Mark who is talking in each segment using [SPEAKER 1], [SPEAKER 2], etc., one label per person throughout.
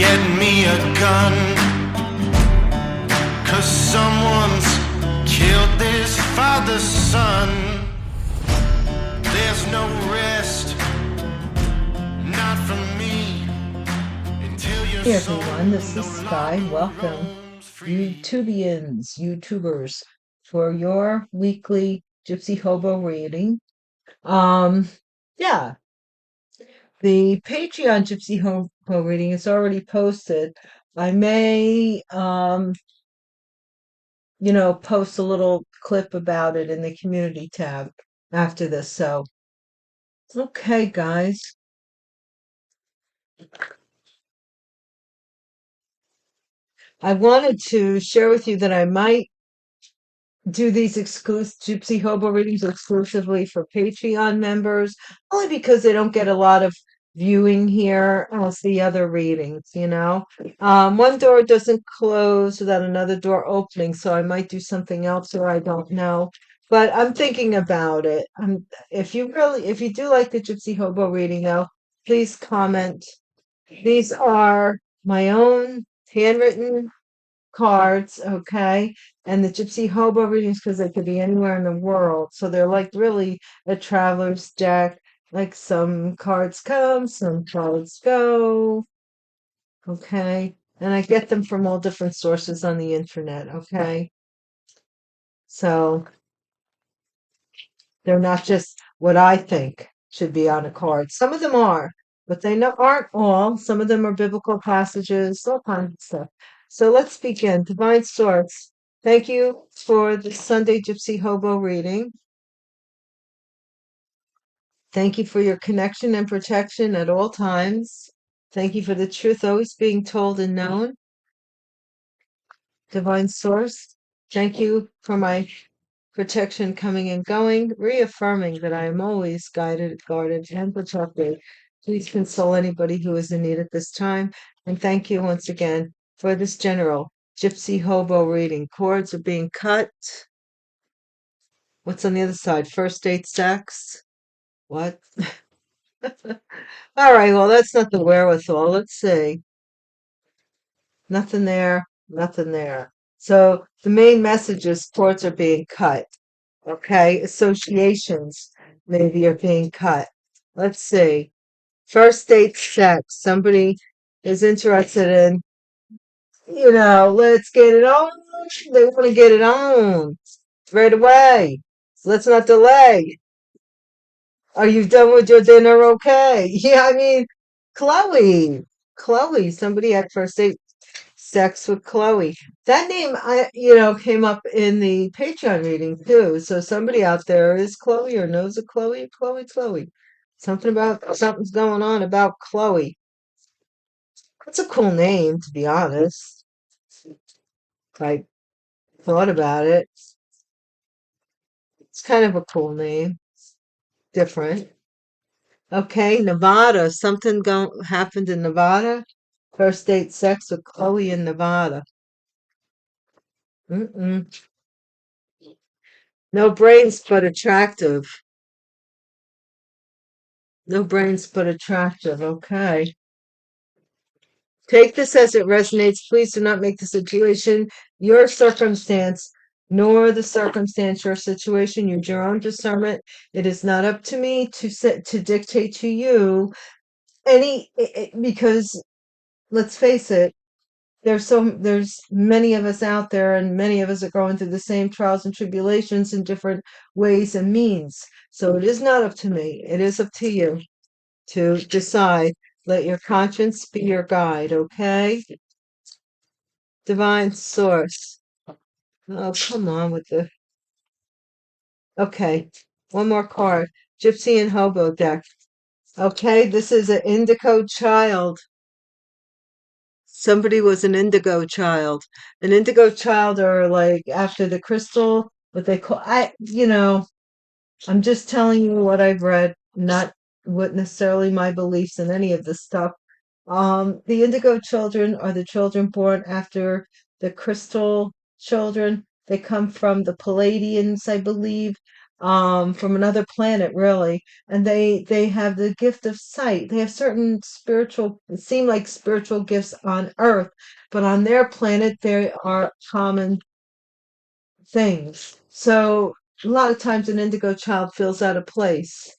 [SPEAKER 1] get me a gun, 'cause someone's killed this father's son. There's no rest, not for me, until you're
[SPEAKER 2] Hey everyone, this is Sky. Welcome, YouTubers, for your weekly Gypsy Hobo reading. Yeah, the Patreon Gypsy Hobo reading is already posted. I may, post a little clip about it in the community tab after this. So, okay, guys. I wanted to share with you that I might do these exclusive Gypsy Hobo readings exclusively for Patreon members, only because they don't get a lot of viewing here as the other readings. One door doesn't close without another door opening, so I might do something else, or I don't know. But I'm thinking about it. If you do like the Gypsy Hobo reading, though, please comment. These are my own handwritten cards, okay? And the Gypsy Hobo readings, because they could be anywhere in the world. So they're like really a traveler's deck. Like some cards come, some cards go, okay? And I get them from all different sources on the internet, okay? So they're not just what I think should be on a card. Some of them are, but aren't all. Some of them are biblical passages, all kinds of stuff. So let's begin. Divine Source, thank you for the Sunday Gypsy Hobo reading. Thank you for your connection and protection at all times. Thank you for the truth always being told and known. Divine Source, thank you for my protection coming and going, reaffirming that I am always guided, guarded, and protected. Please console anybody who is in need at this time. And thank you once again for this general Gypsy Hobo reading. Cords are being cut. What's on the other side? First date sex? What? All right, well, that's not the wherewithal. Let's see. Nothing there, nothing there. So the main message is cords are being cut. Okay, associations maybe are being cut. Let's see. First date sex. Somebody is interested in, let's get it on. They want to get it on right away. So let's not delay. Are you done with your dinner? Okay. Yeah, I mean, Chloe, somebody had first date sex with Chloe. That name, came up in the Patreon reading too. So somebody out there is Chloe or knows a Chloe. Chloe. Something's going on about Chloe. That's a cool name, to be honest. If I thought about it, it's kind of a cool name. Different. Okay, Nevada. Happened in Nevada. First date sex with Chloe in Nevada. Mm-mm. No brains, but attractive. No brains, but attractive. Okay. Take this as it resonates. Please do not make the situation your circumstance, nor the circumstance your situation. Use your own discernment. It is not up to me to dictate to you because let's face it, there's many of us out there, and many of us are going through the same trials and tribulations in different ways and means. So it is not up to me. It is up to you to decide. Let your conscience be your guide, okay? Divine Source. Oh, come on with the. Okay, one more card. Gypsy and Hobo deck. Okay, this is an indigo child. Somebody was an indigo child. An indigo child, or like after the crystal, what they call. I'm just telling you what I've read, not what necessarily my beliefs in any of this stuff. The indigo children are the children born after the crystal children. They come from the Palladians, I believe. from another planet, really, and they have the gift of sight. They have certain spiritual, seem like spiritual gifts on Earth, but on their planet they are common things. So a lot of times an indigo child feels out of place,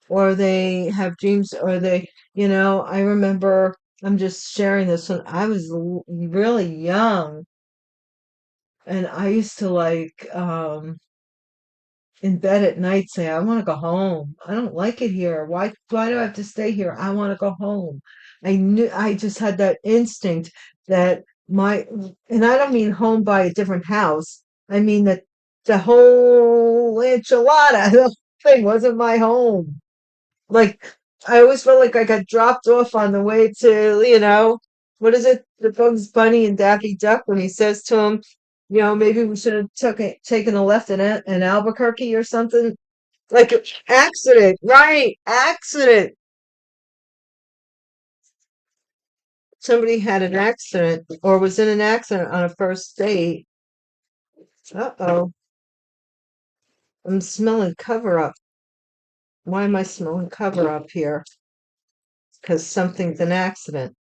[SPEAKER 2] or they have dreams, or I remember, I'm just sharing this, when I was really young, and I used to like in bed at night say, I want to go home. I don't like it here. Why do I have to stay here? I want to go home. I just had that instinct that my, and I don't mean home by a different house. I mean that the whole enchilada, the whole thing wasn't my home. Like, I always felt like I got dropped off on the way to, what is it? The Bugs Bunny and Daffy Duck, when he says to him, maybe we should have taken a left in Albuquerque or something. Like, accident, right? Accident. Somebody had an accident or was in an accident on a first date. Uh-oh. I'm smelling cover up. Why am I smelling cover up here? Because something's an accident.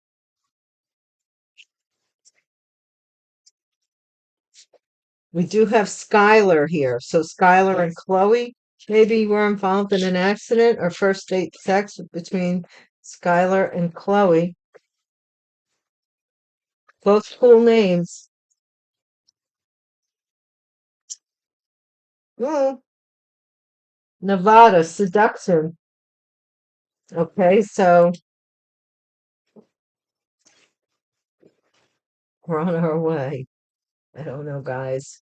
[SPEAKER 2] We do have Skylar here. So Skylar and Chloe maybe were involved in an accident or first date sex between Skylar and Chloe. Both cool names. Well, Nevada, seduction. Okay, so we're on our way. I don't know, guys.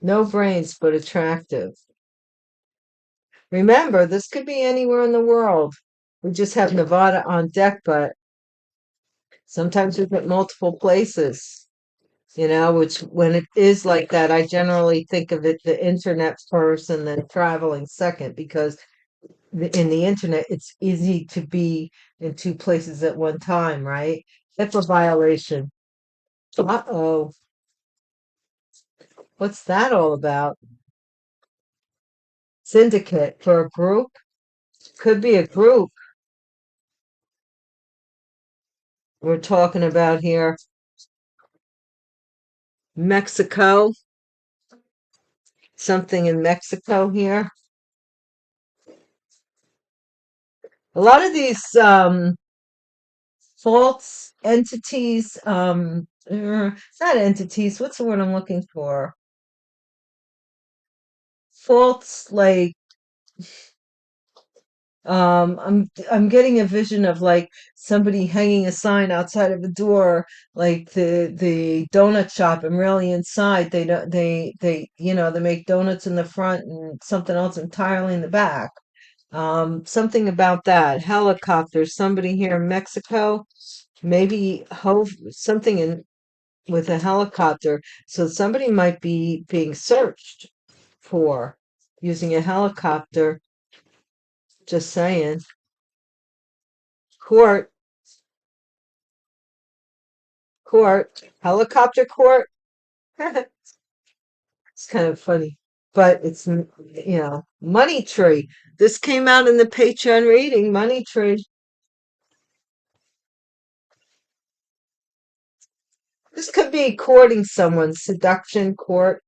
[SPEAKER 2] No brains, but attractive. Remember, this could be anywhere in the world. We just have Nevada on deck, but sometimes we put multiple places, which when it is like that, I generally think of it the internet first and then traveling second, because in the internet, it's easy to be in two places at one time, right? That's a violation. Uh-oh. What's that all about? Syndicate for a group? Could be a group we're talking about here. Mexico, something in Mexico here. A lot of these false entities, not entities, what's the word I'm looking for? False, like, I'm getting a vision of like somebody hanging a sign outside of a door, like the donut shop, and really inside they don't they make donuts in the front and something else entirely in the back. Something about that. Helicopter, somebody here in Mexico, maybe something in with a helicopter. So somebody might be being searched for using a helicopter. Just saying. Court, helicopter court. It's kind of funny, but it's, money tree. This came out in the Patreon reading, money tree. This could be courting someone, seduction, court.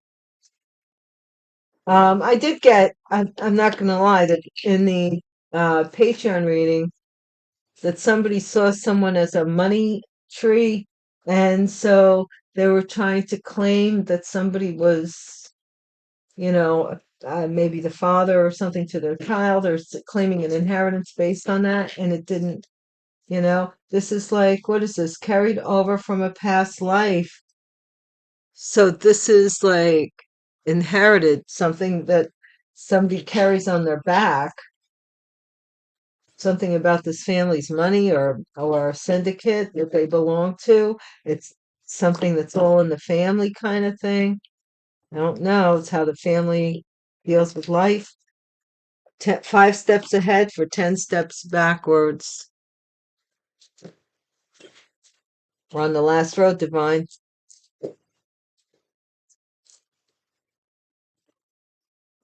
[SPEAKER 2] I did get, I'm not going to lie, that in the Patreon reading, that somebody saw someone as a money tree, and so they were trying to claim that somebody was, maybe the father or something to their child, or claiming an inheritance based on that, and it didn't, this is like, what is this? Carried over from a past life. So this is like inherited, something that somebody carries on their back, something about this family's money or syndicate that they belong to. It's something that's all in the family kind of thing. I don't know. It's how the family deals with life. 5 steps ahead for 10 steps backwards. We're on the last road, Divine.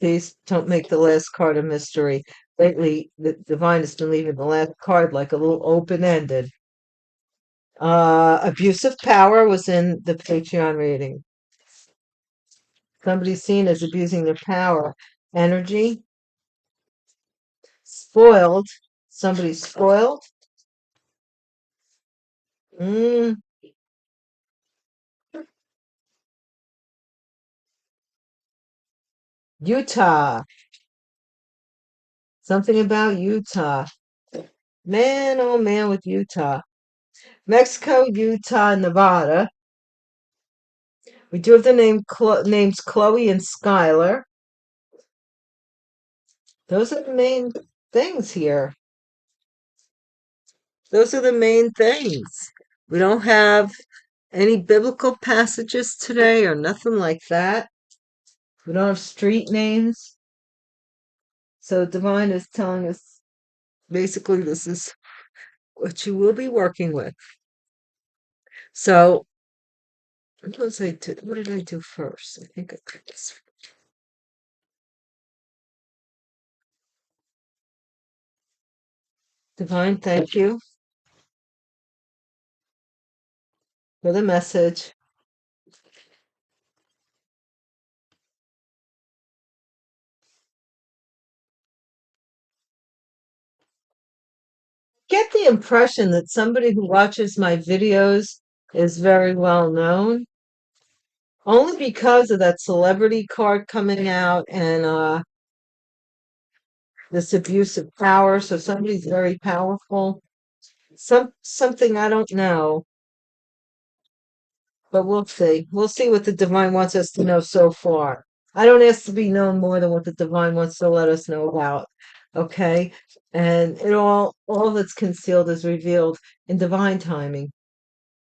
[SPEAKER 2] Please don't make the last card a mystery. Lately, the divine has been leaving the last card like a little open-ended. Abusive power was in the Patreon reading. Somebody's seen as abusing their power. Energy. Spoiled. Somebody's spoiled. Mm, Utah. Something about Utah. Man, oh man, with Utah. Mexico, Utah, Nevada. We do have the names Chloe and Skylar. Those are the main things here. Those are the main things. We don't have any biblical passages today or nothing like that. We don't have street names. So Divine is telling us basically this is what you will be working with. So what did I do first? I think I did this. Divine, thank you for the message. Get the impression that somebody who watches my videos is very well known, only because of that celebrity card coming out and this abuse of power. So somebody's very powerful. Something I don't know, but we'll see. We'll see what the divine wants us to know so far. I don't ask to be known more than what the divine wants to let us know about. Okay? And all that's concealed is revealed in divine timing.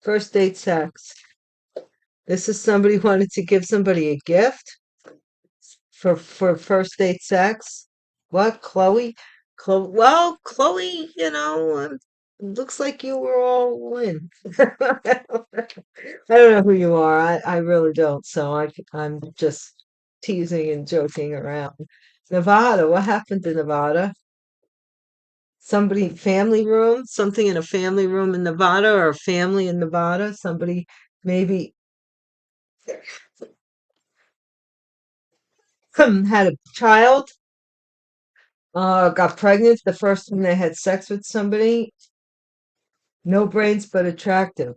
[SPEAKER 2] First date sex. This is somebody who wanted to give somebody a gift for first date sex. What, Chloe? Well, Chloe, looks like you were all in. I don't know who you are. I really don't. So I'm just teasing and joking around. Nevada, what happened to Nevada? Somebody family room, something in a family room in Nevada or a family in Nevada. Somebody maybe had a child, got pregnant the first time they had sex with somebody. No brains, but attractive.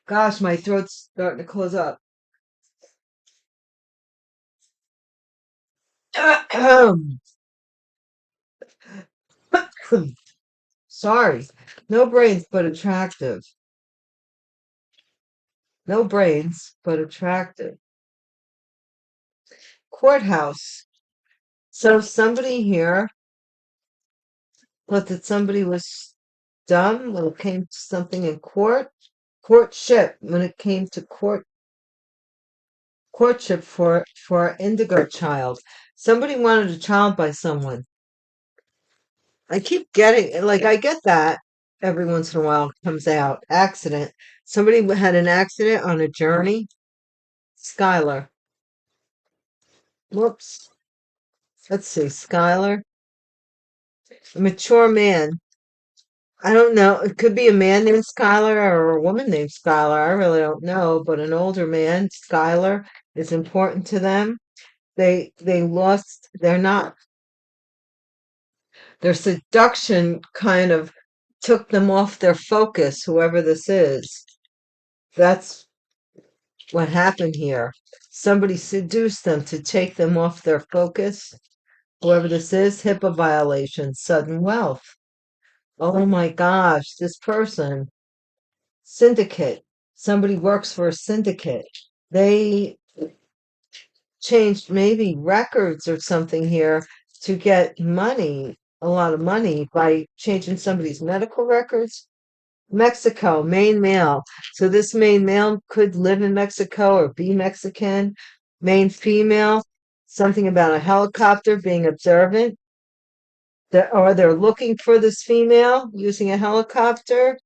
[SPEAKER 2] Gosh, my throat's starting to close up. Sorry. No brains, but attractive. No brains, but attractive. Courthouse. So somebody here thought that somebody was dumb when it came to something in court. Courtship, when it came to courtship for an indigo child. Somebody wanted a child by someone. I keep getting like I get that every once in a while it comes out. Accident. Somebody had an accident on a journey. Skylar. Whoops. Let's see. Skylar. A mature man. I don't know. It could be a man named Skylar or a woman named Skylar. I really don't know. But an older man, Skylar, is important to them. They lost. They're not. Their seduction kind of took them off their focus. Whoever this is, that's what happened here. Somebody seduced them to take them off their focus. Whoever this is, HIPAA violation, sudden wealth. Oh my gosh, this person, syndicate. Somebody works for a syndicate. They changed maybe records or something here to get money, a lot of money by changing somebody's medical records. Mexico, main male. So this main male could live in Mexico or be Mexican. Main female, something about a helicopter being observant. Or they're looking for this female using a helicopter.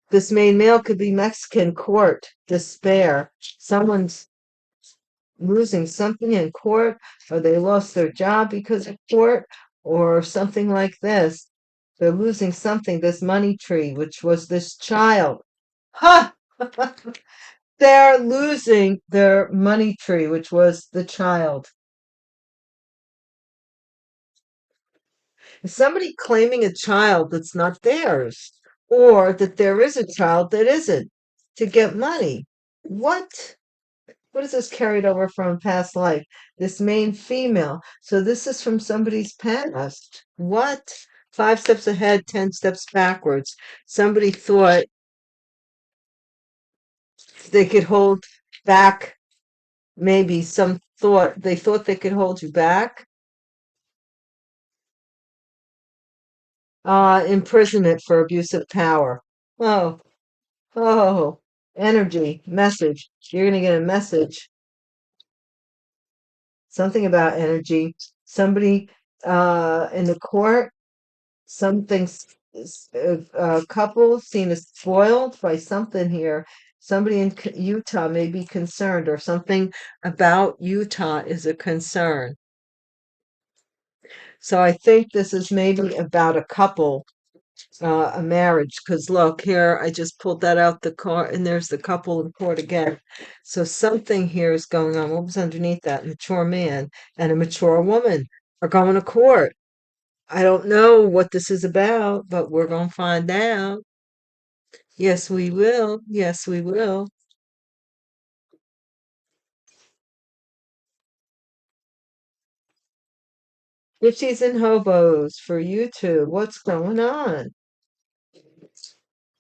[SPEAKER 2] This main male could be Mexican court, despair. Someone's losing something in court, or they lost their job because of court, or something like this. They're losing something, this money tree, which was this child. Ha! They're losing their money tree, which was the child. Is somebody claiming a child that's not theirs, or that there is a child that isn't, to get money? What? What is this carried over from past life? This main female. So this is from somebody's past. What? 5 steps ahead, 10 steps backwards. Somebody thought they could hold back, maybe some thought, they thought they could hold you back. Imprisonment for abuse of power. Oh, oh, energy, message. You're going to get a message. Something about energy. Somebody in the court, something, a couple seen as spoiled by something here. Somebody in Utah may be concerned, or something about Utah is a concern. So I think this is maybe about a couple, a marriage, because look here, I just pulled that out the car, and there's the couple in court again. So something here is going on. What was underneath that? Mature man and a mature woman are going to court. I don't know what this is about, but we're going to find out. Yes, we will. Yes, we will. Gypsies and hobos for YouTube. What's going on?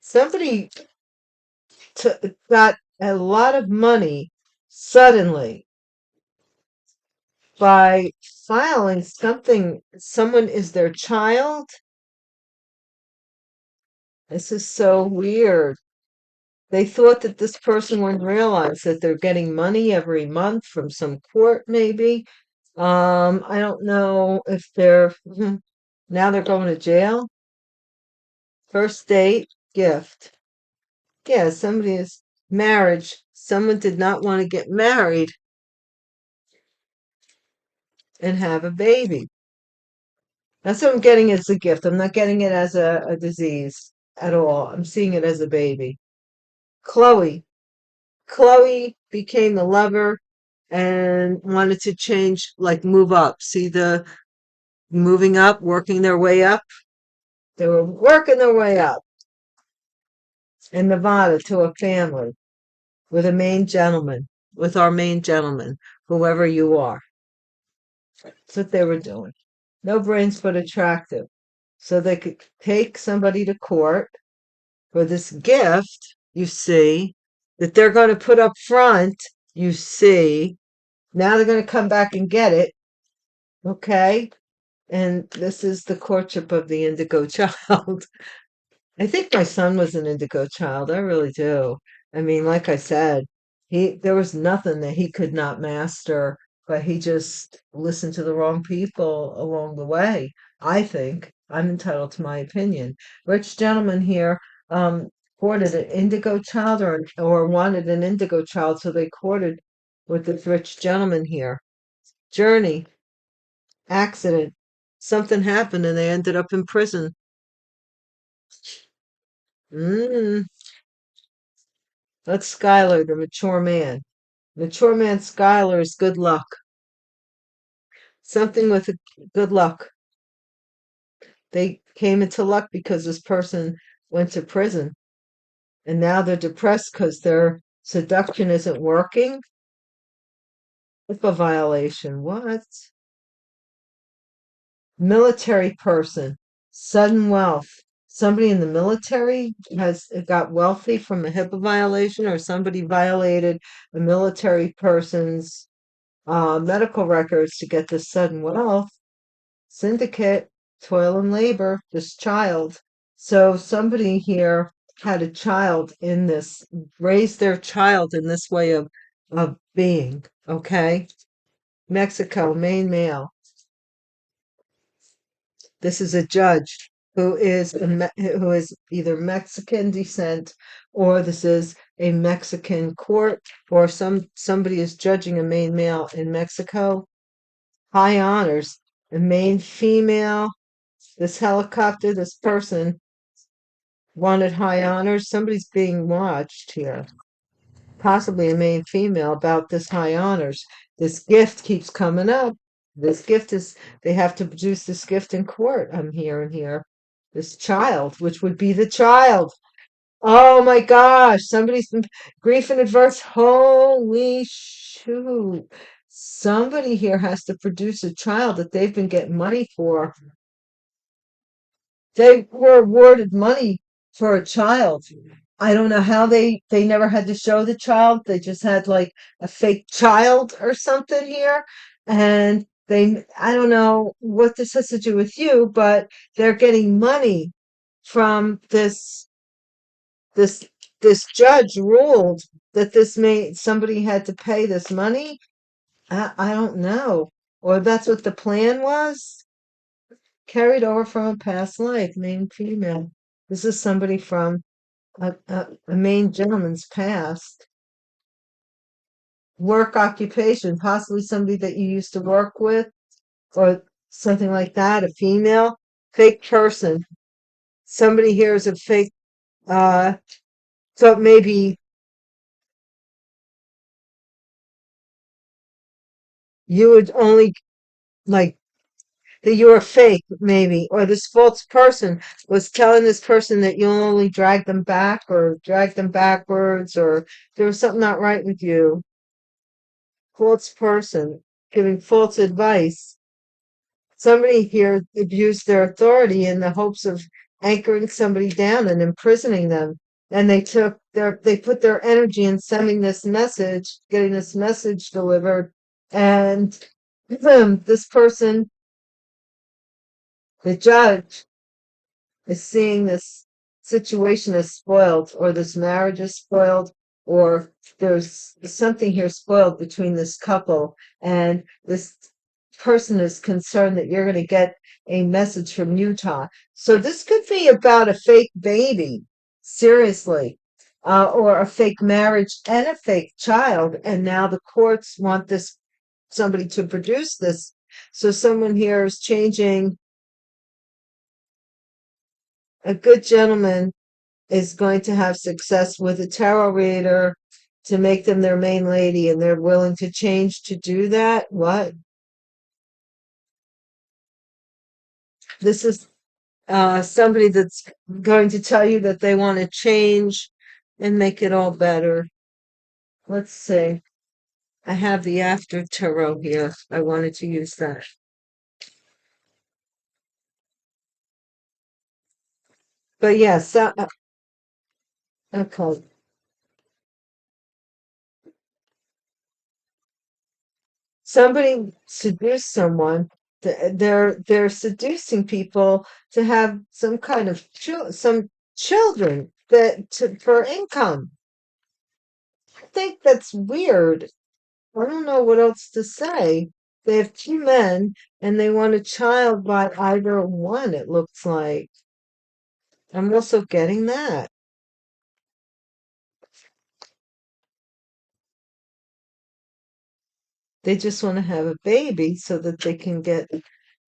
[SPEAKER 2] Somebody got a lot of money suddenly by filing something. Someone is their child. This is so weird. They thought that this person wouldn't realize that they're getting money every month from some court, maybe. I don't know if they're now they're going to jail. First date, gift. Yeah, somebody is marriage. Someone did not want to get married and have a baby. That's what I'm getting as a gift. I'm not getting it as a disease at all. I'm seeing it as a baby. Chloe. Chloe became the lover and wanted to change, like move up. See the moving up, working their way up? They were working their way up in Nevada to a family with a main gentleman, with our main gentleman, whoever you are. That's what they were doing. No brains, but attractive. So they could take somebody to court for this gift, you see, that they're going to put up front, you see. Now they're going to come back and get it, okay? And this is the courtship of the indigo child. I think my son was an indigo child. I really do. I mean, like I said, there was nothing that he could not master, but he just listened to the wrong people along the way. I think I'm entitled to my opinion. Rich gentleman here courted an indigo child, or wanted an indigo child, so they courted with this rich gentleman here. Journey, accident, something happened, and they ended up in prison. Mm. That's Skylar, the mature man. Mature man Skylar is good luck. Something with good luck. They came into luck because this person went to prison. And now they're depressed because their seduction isn't working. HIPAA violation. What? Military person. Sudden wealth. Somebody in the military has got wealthy from a HIPAA violation, or somebody violated a military person's medical records to get this sudden wealth. Syndicate, toil and labor, this child. So somebody here had a child in this, raised their child in this way of being, okay? Mexico, main male. This is a judge. who is either Mexican descent, or this is a Mexican court, or somebody is judging a Maine male in Mexico. High honors, a Maine female. This helicopter, this person wanted high honors. Somebody's being watched here, possibly a Maine female, about this high honors. This gift keeps coming up. This gift is, they have to produce this gift in court. I'm hearing here. This child, which would be the child. Oh my gosh, somebody's been grief and adverse. Holy shoot. Somebody here has to produce a child that they've been getting money for. They were awarded money for a child. I don't know how they never had to show the child. They just had like a fake child or something here. And I don't know what this has to do with you, but they're getting money from this this judge ruled that somebody had to pay this money. I don't know. Or that's what the plan was. Carried over from a past life, Maine female. This is somebody from a Maine gentleman's past. Work occupation, possibly somebody that you used to work with, or something like that, a female. Fake person. Somebody here is a fake, so maybe you would only, like, that you were fake, maybe, or this false person was telling this person that you'll only drag them back or drag them backwards, or there was something not right with you. False person giving false advice. Somebody here abused their authority in the hopes of anchoring somebody down and imprisoning them. And they put their energy in sending this message, getting this message delivered. And this person, the judge, is seeing this situation as spoiled, or this marriage is spoiled, or there's something here spoiled between this couple, and this person is concerned that you're going to get a message from Utah. So this could be about a fake baby, seriously, or a fake marriage and a fake child. And now the courts want somebody to produce this. So someone here is changing. A good gentleman is going to have success with a tarot reader to make them their main lady, and they're willing to change to do that. What? This is somebody that's going to tell you that they want to change and make it all better. Let's see. I have the after tarot here. I wanted to use that. But yes, okay. Somebody seduced someone. They're seducing people to have some kind of some children for income. I think that's weird. I don't know what else to say. They have two men and they want a child by either one, it looks like. I'm also getting that. They just want to have a baby so that they can get,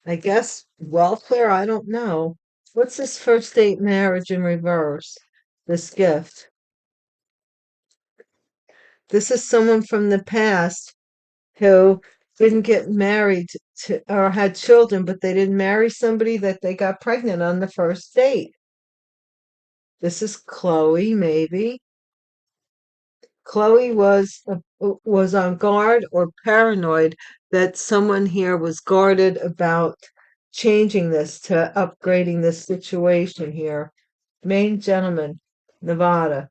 [SPEAKER 2] I guess, welfare. I don't know. What's this first date marriage in reverse? This gift. This is someone from the past who didn't get married to, or had children, but they didn't marry somebody that they got pregnant on the first date. This is Chloe, maybe. Chloe was on guard or paranoid that someone here was guarded about changing this, to upgrading this situation here. Maine gentleman, Nevada.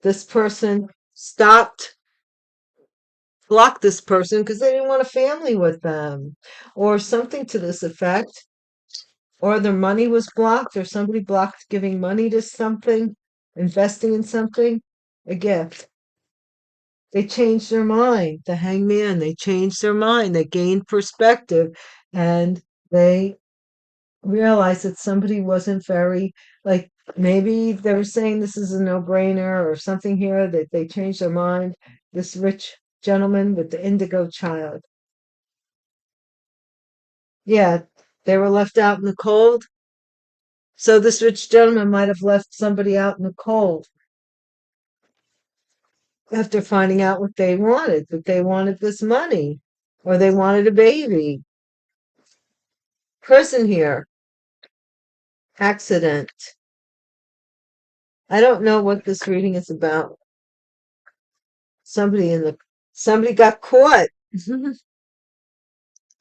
[SPEAKER 2] This person blocked this person because they didn't want a family with them, or something to this effect. Or their money was blocked, or somebody blocked giving money to something, investing in something, a gift. They changed their mind. The hangman, they changed their mind. They gained perspective, and they realized that somebody wasn't very, like, maybe they were saying this is a no-brainer or something here, that they changed their mind. This rich gentleman with the indigo child. Yeah, they were left out in the cold. So this rich gentleman might have left somebody out in the cold after finding out what they wanted, that they wanted this money or they wanted a baby. Person here, accident. I don't know what this reading is about. Somebody got caught.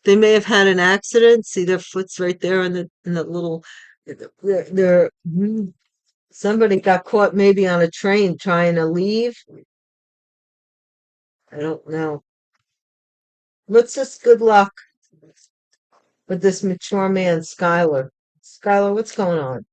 [SPEAKER 2] They may have had an accident. See their foot's right there in the little somebody got caught maybe on a train trying to leave. I don't know. What's this good luck with this mature man, Skylar? Skylar, what's going on?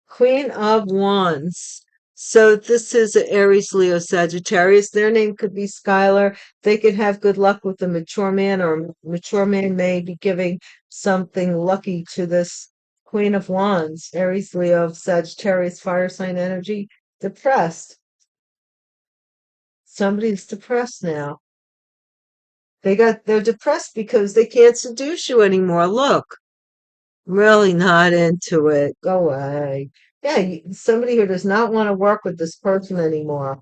[SPEAKER 2] Queen of Wands. So this is a Aries, Leo, Sagittarius. Their name could be Skylar. They could have good luck with a mature man, or a mature man may be giving something lucky to this Queen of Wands. Aries, Leo, Sagittarius, fire sign energy. Depressed. Somebody's depressed now. They're depressed because they can't seduce you anymore. Look, really not into it. Go away. Yeah, somebody who does not want to work with this person anymore.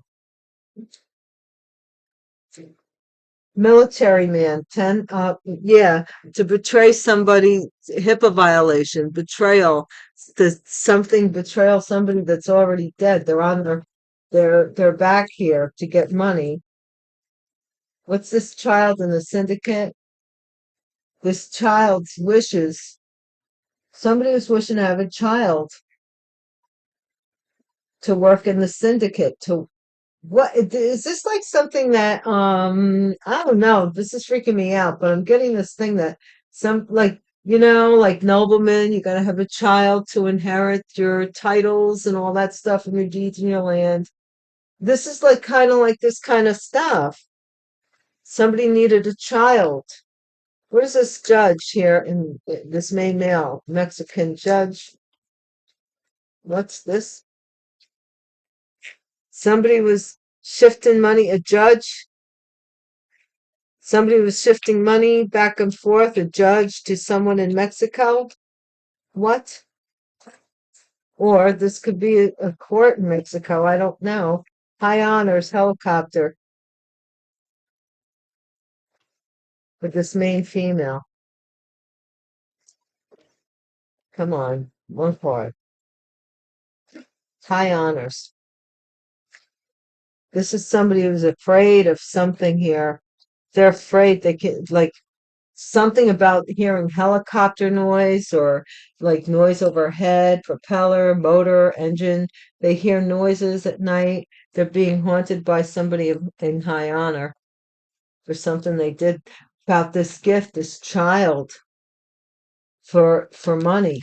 [SPEAKER 2] Military man, 10 up, yeah, to betray somebody, HIPAA violation, betrayal, betrayal, somebody that's already dead. They're on their back here to get money. What's this child in the syndicate? This child's wishes. Somebody was wishing to have a child to work in the syndicate. To what is this, like something that I don't know. This is freaking me out, but I'm getting this thing that some, like, like noblemen, you gotta have a child to inherit your titles and all that stuff and your deeds and your land. This is like kind of like this kind of stuff. Somebody needed a child. What is this judge here in this main male Mexican judge? What's this? Somebody was shifting money, a judge. Somebody was shifting money back and forth, a judge to someone in Mexico. What? Or this could be a court in Mexico. I don't know. High honors helicopter with this main female. Come on, one part. High honors. This is somebody who's afraid of something here. They're afraid they can, like, something about hearing helicopter noise or like noise overhead, propeller, motor, engine. They hear noises at night. They're being haunted by somebody in high honor for something they did about this gift, this child, for money.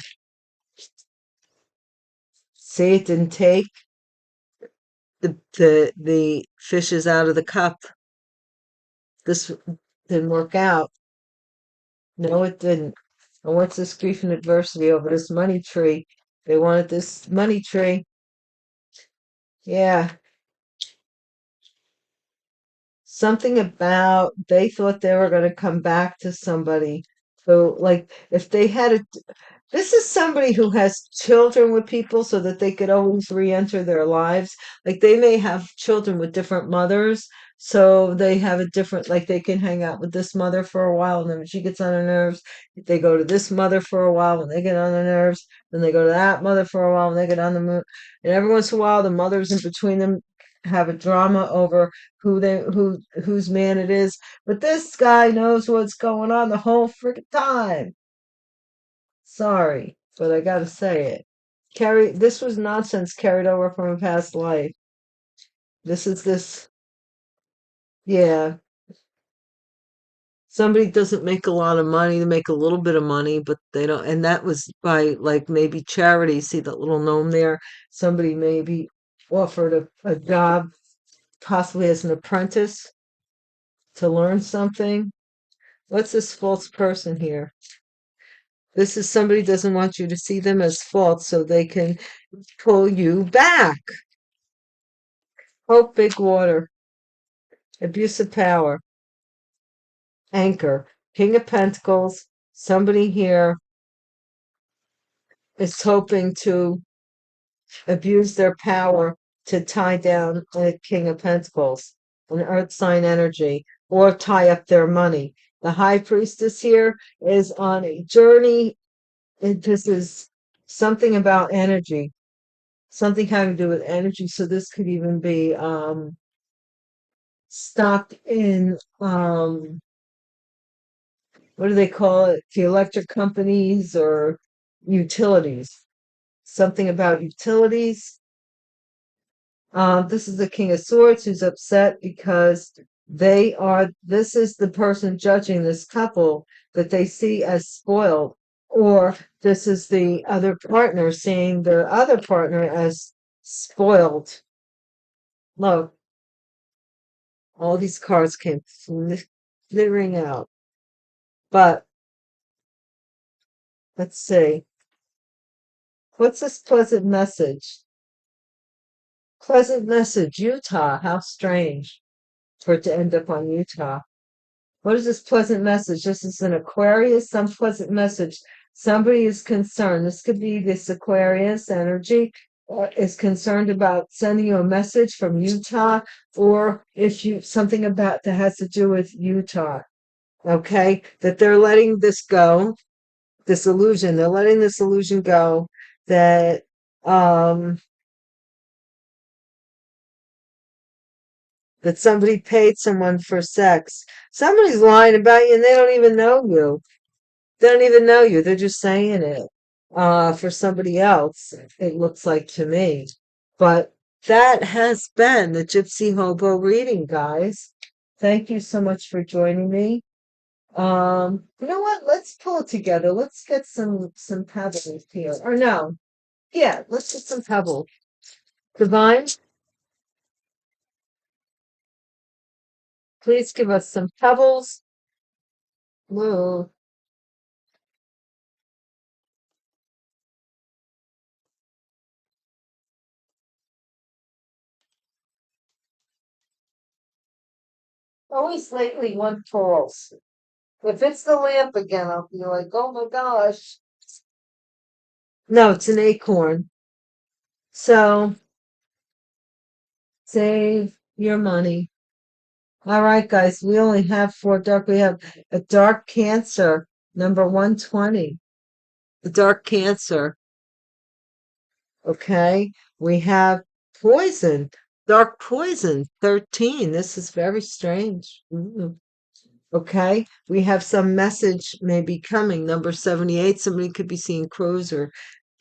[SPEAKER 2] See, it didn't take the fishes out of the cup. This didn't work out. No, it didn't. And what's this grief and adversity over this money tree? They wanted this money tree. Yeah. Something about they thought they were going to come back to somebody. So, like, if they had this is somebody who has children with people so that they could always re-enter their lives. Like they may have children with different mothers, so they have a different, like they can hang out with this mother for a while, and then when she gets on their nerves, they go to this mother for a while when they get on their nerves, then they go to that mother for a while when they get on the mood. And every once in a while the mothers in between them have a drama over whose man it is. But this guy knows what's going on the whole freaking time. Sorry, but I gotta say it. This was nonsense carried over from a past life. This, yeah. Somebody doesn't make a lot of money, they make a little bit of money, but they don't, and that was by like maybe charity. See that little gnome there? Somebody maybe offered a job, possibly as an apprentice, to learn something. What's this false person here? This is somebody doesn't want you to see them as fault so they can pull you back. Hope, big water, abuse of power, anchor, King of Pentacles. Somebody here is hoping to abuse their power to tie down a King of Pentacles, an earth sign energy, or tie up their money. The High Priestess here is on a journey. This is something about energy, something having to do with energy. So this could even be stock in what do they call it? The electric companies or utilities. Something about utilities. This is the King of Swords who's upset because this is the person judging this couple that they see as spoiled, or this is the other partner seeing their other partner as spoiled. Look, all these cards came flittering out. But let's see. What's this pleasant message? Pleasant message, Utah. How strange for it to end up on Utah. What is this pleasant message? This is an Aquarius, some pleasant message. Somebody is concerned. This could be this Aquarius energy is concerned about sending you a message from Utah, or if you something about that has to do with Utah. Okay, that they're letting this go, this illusion. They're letting this illusion go that that somebody paid someone for sex. Somebody's lying about you and they don't even know you. They don't even know you. They're just saying it for somebody else, it looks like to me. But that has been the Gypsy Hobo reading, guys. Thank you so much for joining me. You know what? Let's pull it together. Let's get some pebbles here. Or no. Yeah, let's get some pebbles. Divine, please give us some pebbles. Whoa. Always lately one falls. If it's the lamp again, I'll be like, oh my gosh. No, it's an acorn. So save your money. All right, guys, we only have four dark. We have a dark Cancer, number 120. The dark Cancer. Okay. We have poison, dark poison, 13. This is very strange. Ooh. Okay. We have some message maybe coming, number 78. Somebody could be seeing crows or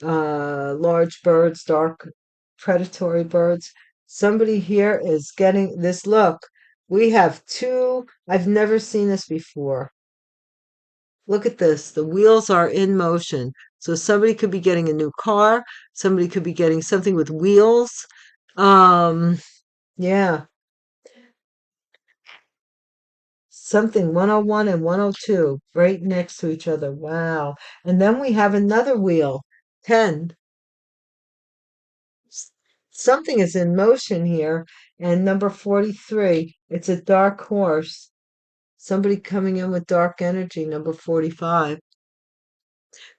[SPEAKER 2] large birds, dark predatory birds. Somebody here is getting this look. We have two, I've never seen this before. Look at this. The wheels are in motion. So somebody could be getting a new car. Somebody could be getting something with wheels. Yeah. Something 101 and 102 right next to each other. Wow. And then we have another wheel, 10. Something is in motion here. And number 43, it's a dark horse. Somebody coming in with dark energy, number 45.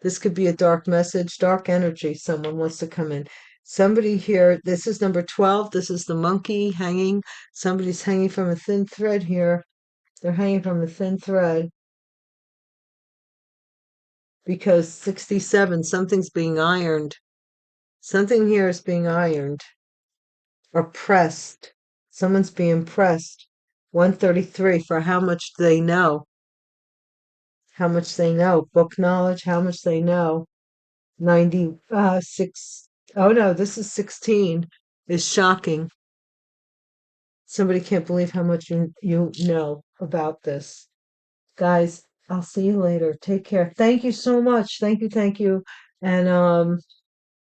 [SPEAKER 2] This could be a dark message, dark energy. Someone wants to come in. Somebody here, this is number 12. This is the monkey hanging. Somebody's hanging from a thin thread here. They're hanging from a thin thread. Because 67, something's being ironed. Something here is being ironed. Or pressed. Someone's being pressed. 133 for how much they know. How much they know. Book knowledge, how much they know. 96. Oh no, this is 16. Is shocking. Somebody can't believe how much you know about this. Guys, I'll see you later. Take care. Thank you so much. Thank you, thank you. And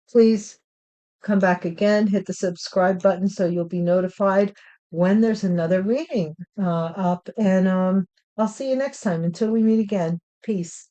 [SPEAKER 2] please come back again, hit the subscribe button so you'll be notified when there's another reading up. And I'll see you next time. Until we meet again. Peace.